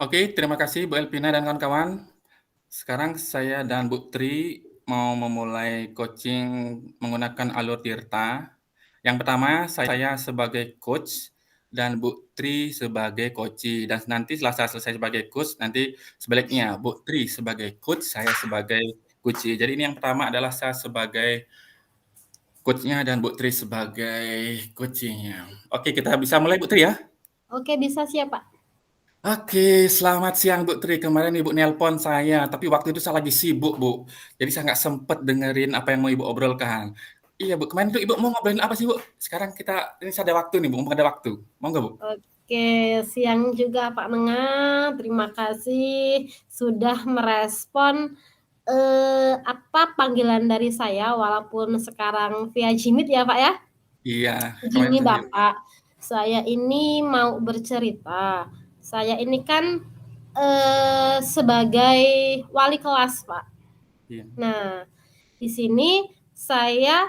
Oke, terima kasih Bu Elvina dan kawan-kawan. Sekarang saya dan Bu Tri mau memulai coaching menggunakan alur Tirta. Yang pertama, saya sebagai coach dan Bu Tri sebagai coachee. Dan nanti setelah saya selesai sebagai coach, nanti sebaliknya, Bu Tri sebagai coach, saya sebagai coachee. Jadi ini yang pertama adalah saya sebagai coachnya dan Bu Tri sebagai coachingnya. Oke, kita bisa mulai Bu Tri ya? Oke, bisa siap, Pak. Oke, selamat siang Bu Tri. Kemarin Ibu nelpon saya, tapi waktu itu saya lagi sibuk Bu. Jadi saya nggak sempet dengerin apa yang mau Ibu obrolkan. Iya Bu, kemarin tuh Ibu mau ngobrolin apa sih Bu? Sekarang ini saya ada waktu nih Bu, mumpung ada waktu. Mau nggak Bu? Oke, siang juga Pak Menga. Terima kasih sudah merespon apa panggilan dari saya walaupun sekarang via Jimit ya Pak ya. Iya, kemarin Gini saya. Bapak, saya ini mau bercerita. Saya ini kan sebagai wali kelas Pak. Iya. Nah, di sini saya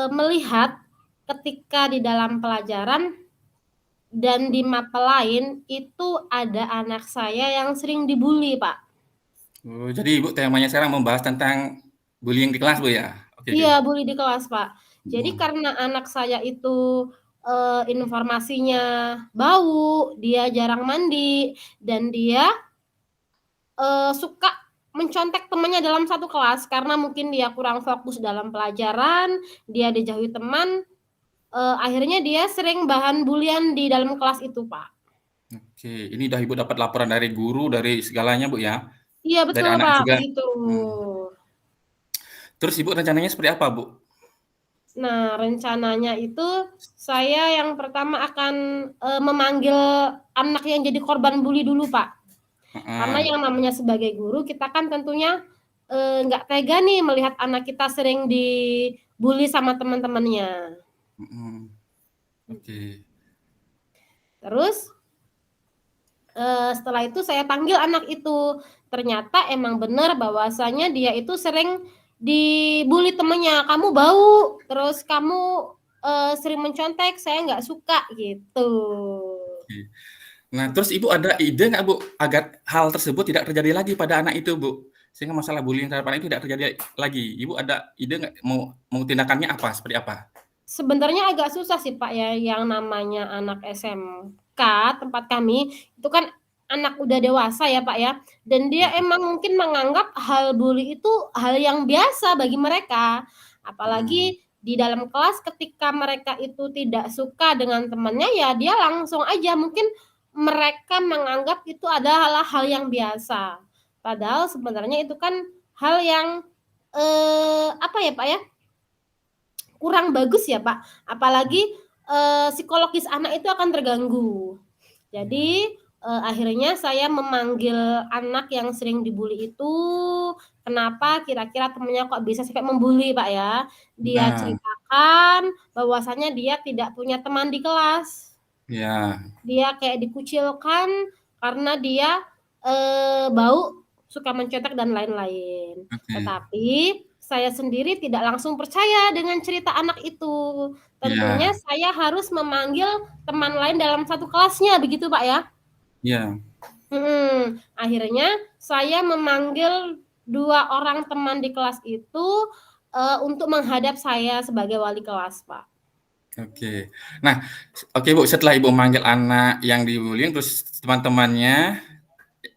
melihat ketika di dalam pelajaran dan di mapel lain itu ada anak saya yang sering dibully, Pak. Oh, jadi Ibu temanya sekarang membahas tentang bullying di kelas Bu ya? Oke, oke. Iya, bully di kelas, Pak. Jadi Hmm. karena anak saya itu informasinya bau, dia jarang mandi, dan dia suka mencontek temannya dalam satu kelas karena mungkin dia kurang fokus dalam pelajaran, dia dijauhi teman, akhirnya dia sering bahan bulian di dalam kelas itu, Pak. Oke, ini udah Ibu dapat laporan dari guru, dari segalanya Bu ya? Iya Dari betul, anak Pak, juga? begitu. Hmm. Terus Ibu rencananya seperti apa Bu? Nah, rencananya itu saya yang pertama akan memanggil anak yang jadi korban bully dulu, Pak. Karena Heeh. yang namanya sebagai guru, kita kan tentunya nggak tega nih melihat anak kita sering dibully sama teman-temannya. Mm-mm. Oke. Terus setelah itu saya panggil anak itu. Ternyata emang benar bahwasanya dia itu sering dibully temennya. Kamu bau, terus kamu sering mencontek, saya nggak suka gitu. Oke. Nah, terus Ibu ada ide nggak Bu, agar hal tersebut tidak terjadi lagi pada anak itu Bu? Sehingga masalah bullying terhadap anak itu tidak terjadi lagi. Ibu ada ide nggak mau tindakannya apa, seperti apa? Sebenarnya agak susah sih Pak ya, yang namanya anak SMK tempat kami itu kan anak udah dewasa ya Pak ya, dan dia Iya, emang mungkin menganggap hal bully itu hal yang biasa bagi mereka. mhm, Apalagi di dalam kelas ketika mereka itu tidak suka dengan temannya ya dia langsung aja mungkin mereka menganggap itu adalah hal yang biasa. Padahal sebenarnya itu kan hal yang apa ya Pak ya, kurang bagus ya, Pak. Apalagi, psikologis anak itu akan terganggu. iya. Jadi, akhirnya saya memanggil anak yang sering dibully itu, kenapa kira-kira temennya kok bisa sampai membuli, Pak, ya. Dia Nah, ceritakan bahwasanya dia tidak punya teman di kelas. iya, Dia kayak dikucilkan karena dia, bau, suka mencetak dan lain-lain. oke. Tetapi saya sendiri tidak langsung percaya dengan cerita anak itu. Tentunya Iya, saya harus memanggil teman lain dalam satu kelasnya, begitu, Pak, ya? iya, Akhirnya saya memanggil 2 orang teman di kelas itu, untuk menghadap saya sebagai wali kelas, Pak. oke. Nah, oke Bu, setelah Ibu memanggil anak yang di-bullying, terus teman-temannya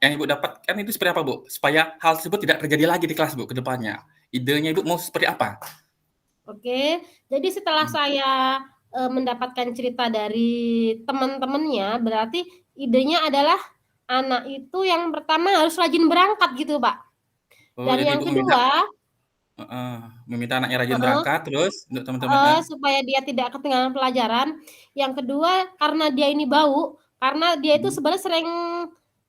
yang Ibu dapatkan itu seperti apa Bu? Supaya hal tersebut tidak terjadi lagi di kelas Bu, ke depannya. Idenya Ibu mau seperti apa? Oke, jadi setelah Mmm, saya, mendapatkan cerita dari teman-temannya, berarti idenya adalah anak itu yang pertama harus rajin berangkat gitu, Pak. oh Dan jadi yang Ibu meminta kedua heeh, meminta anaknya rajin heeh berangkat, terus untuk teman-temannya? supaya dia tidak ketinggalan pelajaran. Yang kedua, karena dia ini bau, karena dia itu Mhm, sebenarnya sering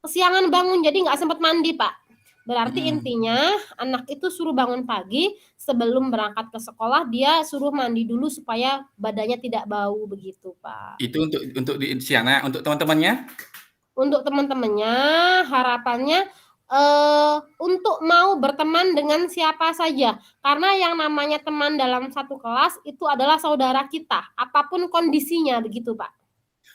kesiangan bangun, jadi nggak sempat mandi, Pak. Berarti mhm. intinya anak itu suruh bangun pagi, sebelum berangkat ke sekolah dia suruh mandi dulu supaya badannya tidak bau, begitu, Pak. Itu untuk di si anak, untuk teman-temannya? Untuk teman-temannya harapannya, untuk mau berteman dengan siapa saja, karena yang namanya teman dalam satu kelas itu adalah saudara kita, apapun kondisinya, begitu, Pak.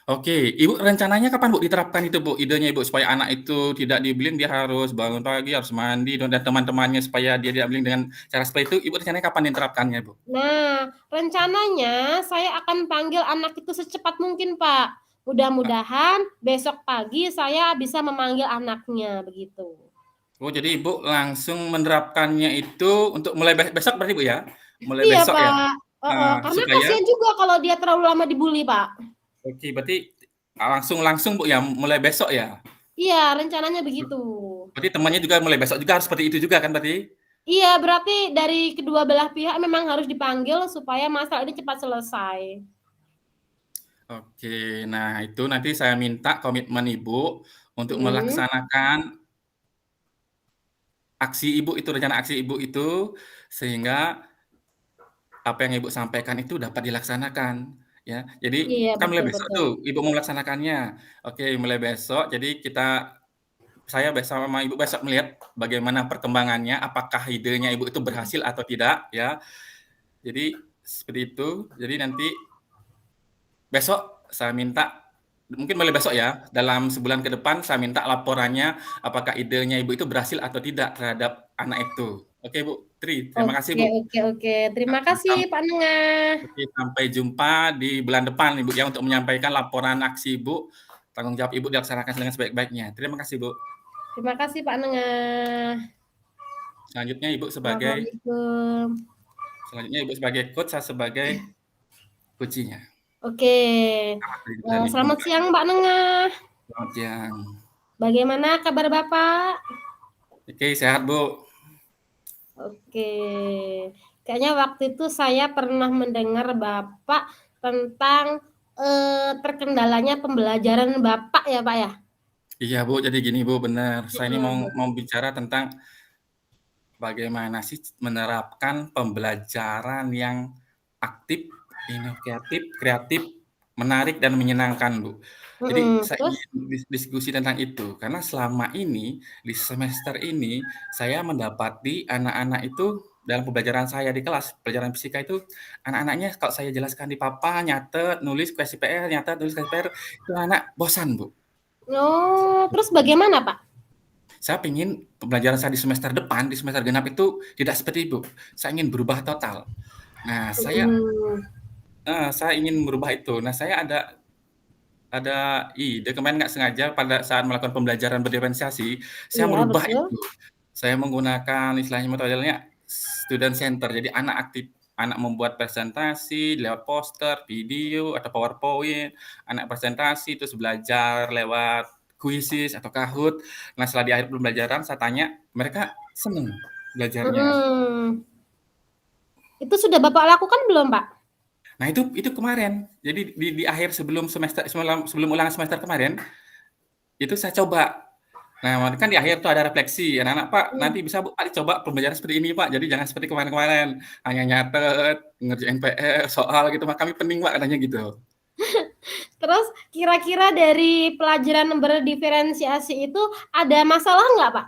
Oke, Ibu rencananya kapan Bu diterapkan itu Bu, idenya Ibu, supaya anak itu tidak di-bullying, dia harus bangun pagi, harus mandi, dan teman-temannya supaya dia tidak bullying dengan cara seperti itu, Ibu rencananya kapan diterapkannya Bu? Nah, rencananya saya akan panggil anak itu secepat mungkin, Pak. Mudah-mudahan besok pagi saya bisa memanggil anaknya, begitu. Oh, jadi Ibu langsung menerapkannya itu untuk mulai besok berarti Bu ya? Mulai Iya, besok ya? Pak, heeh, karena Supaya kasihan juga kalau dia terlalu lama dibully, Pak. oke, berarti langsung Bu ya, mulai besok ya? Iya, rencananya begitu. Berarti temannya juga mulai besok juga harus seperti itu juga kan berarti? Iya, berarti dari kedua belah pihak memang harus dipanggil supaya masalah ini cepat selesai. Oke, nah itu nanti saya minta komitmen Ibu untuk Mhm. melaksanakan aksi Ibu itu, rencana aksi Ibu itu, sehingga apa yang Ibu sampaikan itu dapat dilaksanakan, ya. Jadi Iya, kan mulai betul besok betul. tuh Ibu mau melaksanakannya. Oke, mulai besok, jadi saya bersama Ibu besok melihat bagaimana perkembangannya, apakah idenya Ibu itu berhasil atau tidak, ya. Jadi seperti itu, jadi nanti besok saya minta mungkin mulai besok ya, dalam sebulan ke depan saya minta laporannya apakah idenya Ibu itu berhasil atau tidak terhadap anak itu. Oke Bu Tri, terima kasih Oke Bu. oke oke. Terima kasih, Pak Nengah. Oke, sampai jumpa di bulan depan Ibu ya untuk menyampaikan laporan aksi Ibu, tanggung jawab Ibu dilaksanakan dengan sebaik-baiknya. Terima kasih Bu. Terima kasih, Pak Nengah. Selanjutnya Ibu Assalamualaikum. sebagai coach, saya sebagai coaching-nya. Oke, selamat siang, Mbak Nengah. Selamat siang. Bagaimana kabar Bapak? Oke, sehat Bu. Oke, kayaknya waktu itu saya pernah mendengar Bapak tentang terkendalanya pembelajaran Bapak ya, Pak ya? Iya Bu, jadi gini Bu, benar. Saya ini mau Mhm. mau bicara tentang bagaimana sih menerapkan pembelajaran yang aktif, inovatif, kreatif, menarik, dan menyenangkan, Bu. Jadi Mhm, saya terus? ingin diskusi tentang itu, karena selama ini, di semester ini, saya mendapati anak-anak itu dalam pembelajaran saya di kelas, pelajaran fisika itu, anak-anaknya kalau saya jelaskan di papan, nyatet, nulis kuesi PR, nyatet, nulis kuesi PR, itu anak bosan, Bu. Oh, terus bagaimana, Pak? Saya ingin pembelajaran saya di semester depan, di semester genap itu tidak seperti itu. Saya ingin berubah total. Nah, Mhm. saya ingin merubah itu. Nah, saya ada ide kemarin nggak sengaja pada saat melakukan pembelajaran berdiferensiasi, saya Iya, merubah betul. itu. Saya menggunakan istilahnya metodenya student center. Jadi anak aktif, anak membuat presentasi lewat poster, video, atau PowerPoint, anak presentasi, terus belajar lewat kuisis atau Kahoot. Nah, setelah di akhir pembelajaran saya tanya, mereka seneng belajarnya. Mhm. Itu sudah Bapak lakukan belum, Pak? Nah, itu kemarin. Jadi di akhir sebelum ulangan semester kemarin, itu saya coba. Nah, kan di akhir tuh ada refleksi, anak-anak, "Pak, nanti Mhm. bisa Bu, Pak, coba pembelajaran seperti ini, Pak. Jadi jangan seperti kemarin-kemarin, hanya nyatet, ngerjain PR, soal gitu mah, kami pening, Pak," katanya gitu. Terus kira-kira dari pelajaran berdiferensiasi itu ada masalah nggak, Pak?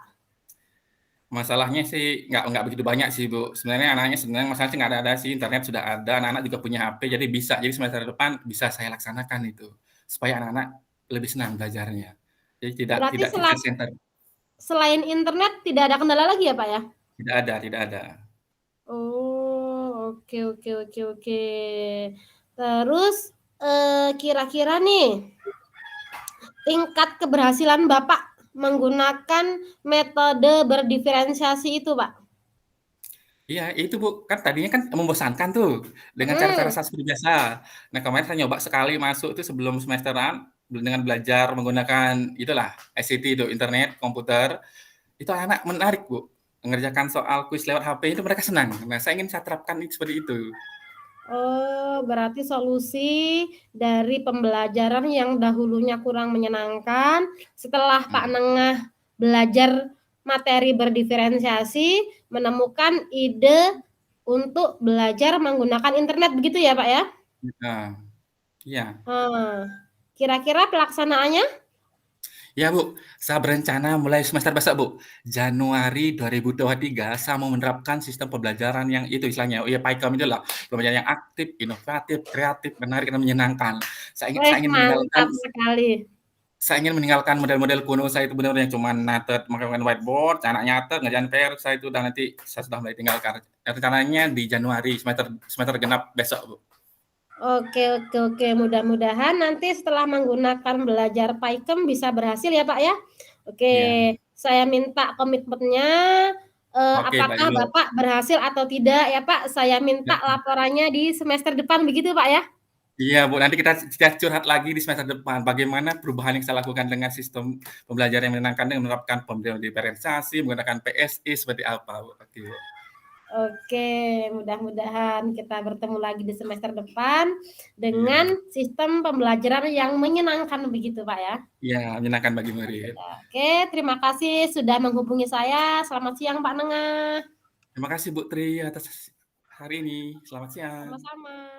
Masalahnya sih nggak begitu banyak sih, Bu. Sebenarnya anaknya sebenarnya masalah sih nggak ada sih, internet sudah ada, anak-anak juga punya HP, jadi bisa. Jadi semester depan bisa saya laksanakan itu, supaya anak-anak lebih senang belajarnya. Jadi tidak Berarti tidak teacher center, selain internet tidak ada kendala lagi ya, Pak, ya? tidak ada. Oh, oke oke oke oke. Terus, kira-kira nih, tingkat keberhasilan Bapak menggunakan metode berdiferensiasi itu, Pak? Iya, itu Bu, kan tadinya kan membosankan tuh, dengan cara-cara Mhm. saya seperti biasa. Nah, kemarin saya nyoba sekali masuk itu sebelum semesteran, dengan belajar menggunakan itulah, ICT itu, internet, komputer, itu anak-anak menarik Bu, mengerjakan soal kuis lewat HP itu mereka senang. Nah, saya ingin saya terapkan seperti itu. Oh, berarti solusi dari pembelajaran yang dahulunya kurang menyenangkan, setelah Pak Mmm, Nengah belajar materi berdiferensiasi, menemukan ide untuk belajar menggunakan internet, begitu ya, Pak, ya? iya iya. Kira-kira pelaksanaannya? Ya, Bu, saya berencana mulai semester besok, Bu. Januari 2023 saya mau menerapkan sistem pembelajaran yang itu istilahnya, ya PAIKOM itulah, pembelajaran yang aktif, inovatif, kreatif, menarik, dan menyenangkan. Wih, mantap sekali. Saya ingin meninggalkan model-model kuno saya itu benar-benar yang cuma nyatet, menggunakan whiteboard, anak nyatet, ngerjain PR, saya itu dan nanti saya sudah mulai tinggalkan. Rencananya di Januari semester semester genap besok, Bu. Oke, oke, oke. Mudah-mudahan nanti setelah menggunakan belajar PAIKOM bisa berhasil ya, Pak, ya. Oke, Iya. saya minta komitmennya, Oke, apakah baik, Bu. Bapak berhasil atau tidak ya, Pak. Saya Ya. minta laporannya di semester depan begitu, Pak, ya? Iya, Bu, nanti kita curhat lagi di semester depan, bagaimana perubahan yang saya lakukan dengan sistem pembelajaran yang menyenangkan dengan menerapkan pembelajaran diferensiasi, menggunakan PSI seperti apa, Bu. Oke, Bu. Oke, mudah-mudahan kita bertemu lagi di semester depan dengan Iya. sistem pembelajaran yang menyenangkan begitu, Pak, ya. Iya, menyenangkan bagi murid. Oke, terima kasih sudah menghubungi saya. Selamat siang, Pak Nengah. Terima kasih, Bu Tri, atas hari ini. Selamat siang. Sama-sama.